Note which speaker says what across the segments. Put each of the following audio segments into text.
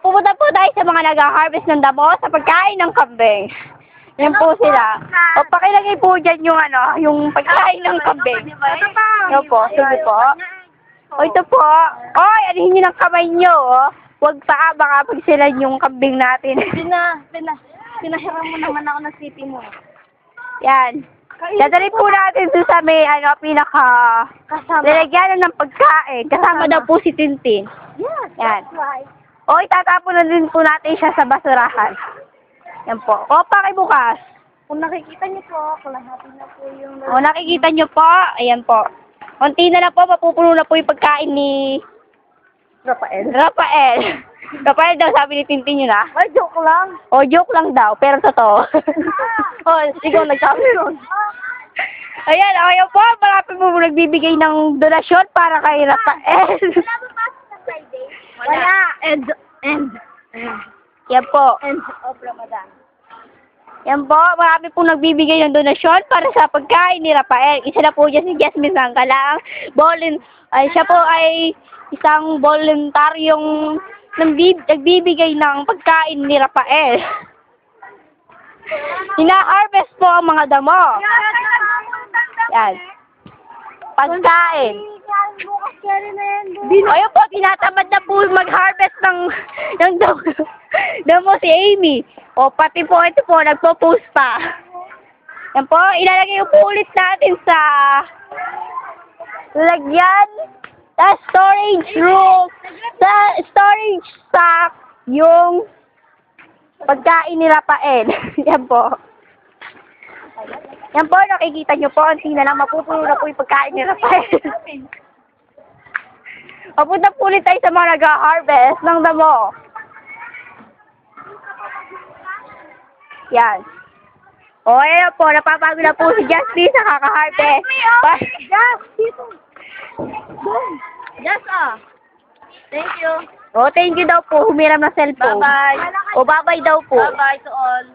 Speaker 1: Pupunta po tayo sa mga nag-harvest ng damo sa pagkain ng kambing. Yan po sila. Pakilagay po dyan yung yung pagkain ng kambing. Yan po, sige po. Ito po. Anihin nyo ng kamay nyo, Huwag pa, baka pagsilan yung kambing natin.
Speaker 2: Pinahiram mo naman ako ng city mo.
Speaker 1: Yan. Dadali po natin doon sa may, lalagyan ng pagkain. Kasama daw po si Tintin.
Speaker 2: Yes,
Speaker 1: Yan.
Speaker 2: that's right.
Speaker 1: Itatapon na din po natin siya sa basurahan. Yan po. Pakibukas.
Speaker 2: Kung nakikita niyo po, kalahati na po yung...
Speaker 1: Nakikita nyo po. Ayan po. Konti na lang po, mapupuno na po yung pagkain ni
Speaker 2: Rafael.
Speaker 1: Rafael daw, sabi ni Tintin yun
Speaker 2: Ay, joke lang.
Speaker 1: Joke lang daw, pero totoo. Ikaw nagsabi nun. Ayan po, marami po nagbibigay ng donasyon para kay Rafael.
Speaker 2: Wala ba pasok sa Friday? Wala.
Speaker 1: Yan po.
Speaker 2: End of Ramadan.
Speaker 1: Yan po, marami po nagbibigay ng donasyon para sa pagkain ni Rafael. Isa na po dyan si Jasmine Sangkalang. Siya po ay isang voluntaryong nagbibigay ng pagkain ni Rafael. Hina-harvest po ang mga damo. Yan. Pagkain. Ayun po, tinatamad na po mag-harvest ng damo si Amy. Pati po ito po, nagpo-post pa. Yan po, ilalagay po ulit natin sa lagyan, sa storage room, sa storage stock, yung pagkain ni Rafael. Yan po. Yan po, nakikita nyo po, ang tingnan lang, mapupuno na po yung pagkain ni Rafael. Papunta po ulit tayo sa mga nag-harvest ng damo. Yan. Ayan po, napapagod na po si Justin sa kaka-harvest.
Speaker 2: Thank you.
Speaker 1: Thank you daw po, humiram ng cellphone.
Speaker 2: Bye-bye.
Speaker 1: Bye-bye daw po.
Speaker 2: Bye-bye to all.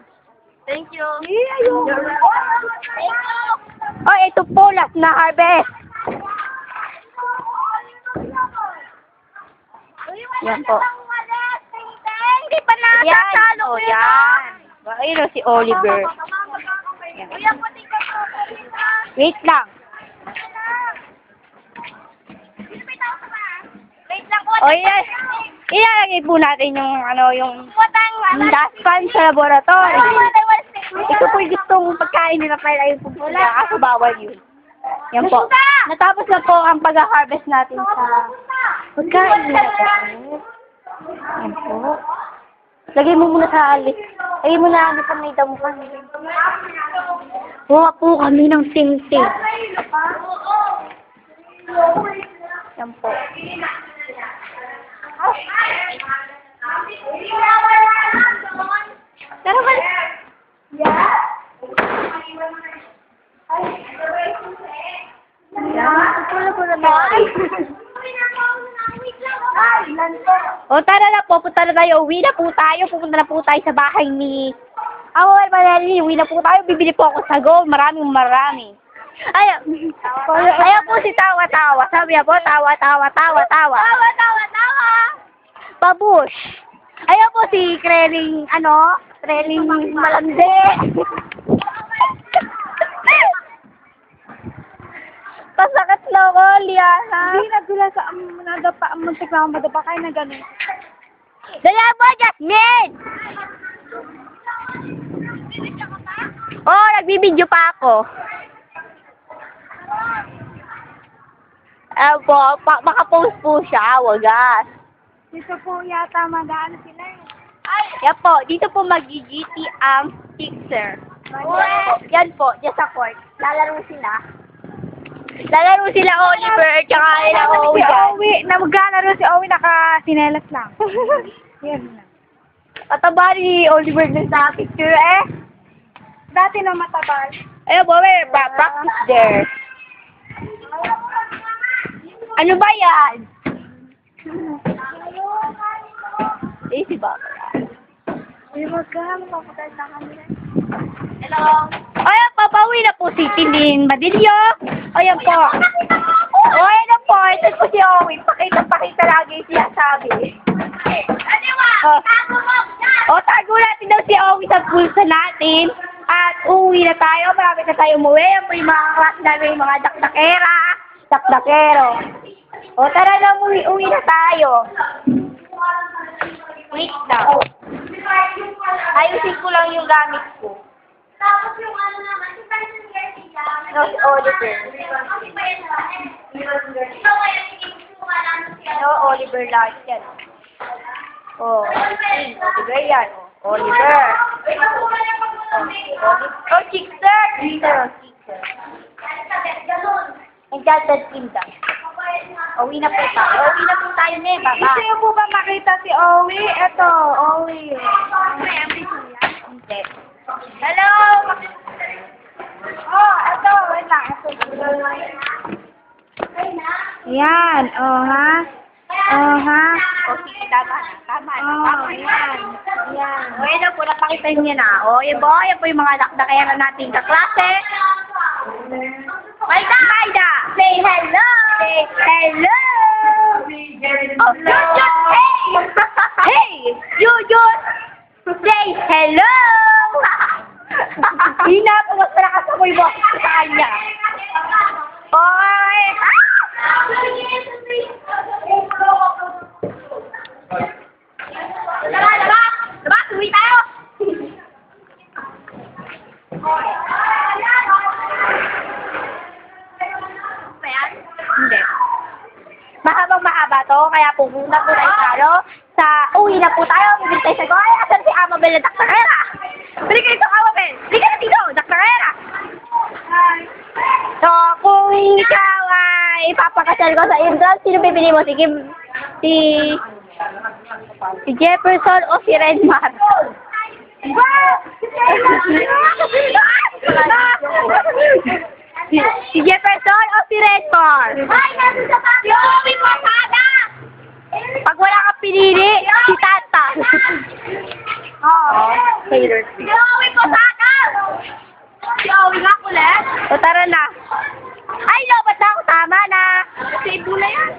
Speaker 2: Thank you.
Speaker 1: Ito po, last na harvest. Yan po.
Speaker 2: Hindi pa natatalo.
Speaker 1: Yan. Ayun si Oliver. Wait lang. Yan. Ilalagay po natin yung dustpan sa laboratory. Ito po yung gustong pagkain nila para ayun po sila. Kaso bawal yun. Yan po. Natapos na po ang pag-harvest natin sa pagkain nila. Yan po. Lagay mo muna sa alis. Lagay mo na sa may damo kami. Buha po kami ng sing-sing. Yan po. Tara ba? Tara na po, punta na tayo. Uwi na po tayo. Pupunta na po tayo sa bahay ni uwi na po tayo. Bibili po ako sa gold. Marami. Ayan po si Tawa-Tawa. Sabi niya po, Tawa-Tawa. Babush. Ayan po si Kreling Malandi. Pasakit na ko, Liana.
Speaker 2: Hindi nagdula sa madapa kayo na gano'n.
Speaker 1: Dala mo, Jasmine! Nagbibidyo pa ako. Makapost po siya, wagas.
Speaker 2: Dito po yata madaan sila eh.
Speaker 1: Yan po, dito po mag-GT ang fixer. Yan po, dyan sa court. Lalaro sila Oliver, tsaka
Speaker 2: Owie. Maglalaro si Owie, naka-sinelas lang. Yan lang.
Speaker 1: Pataba ni Oliver dun sa picture
Speaker 2: Dati na matabal.
Speaker 1: Ayun po, may practice there. Ano ba yan? Si Baba.
Speaker 2: Mapapatay sa kanila.
Speaker 1: Hello. Ayan, papauwi na po si Tinin Madilyo. Ayan po. Ayan na po. Ito po si Owie. Pakita lagi siya sabi.
Speaker 2: Ano ba?
Speaker 1: Tago natin daw si Owi sa pulsa natin. At uwi na tayo. Marami na tayo umuwi. Yan po yung mga klase namin, yung mga dakdakera. Dakdakero. Tara na, uwi na tayo. Wait na. Ayusin ko lang yung gamit ko.
Speaker 3: Tapos yung ano naman, si Tyson Garcia.
Speaker 1: No, si Oliver. No, Oliver lang yan. Oliver yan. Oliver. Chickster. Chickster. Enchanted Kingdom. Uwi na po tayo, ne. Baba.
Speaker 2: Gusto niyo po ba makita si Owi? Eto, Owi.
Speaker 1: Hindi. Hello!
Speaker 2: Eto, wait lang. Yan, ha? Ha?
Speaker 1: Sige, tama na.
Speaker 2: Yan.
Speaker 1: Yan po, napakita niyo na. Yan po yung mga dakdakera nating kaklase. Maida! Say hello! Say hello! Hey! Hey! You just say hello! Mas malakas ako yung boses ko sa kanya. Oy! Labas! Uwi tayo! Hindi. Mahabang-mahaba to, kaya pupunta po tayo sa uwi na po tayo. Bibili tayo sa Goy. Asan si Amabel na daktakera? Bili kayo sa Amabel. Bili ka na dito, daktakera. So, kung ikaw ay ipapakasal ko sa Indra, sino bibili mo? Si Jefferson o si Redmar? Si Jefferson o si Redmar? Pag wala kang pinili, si Tata. Taylor Swift. O tara na. Ay, lobat na ako. Tama na. Sa ibo na yan.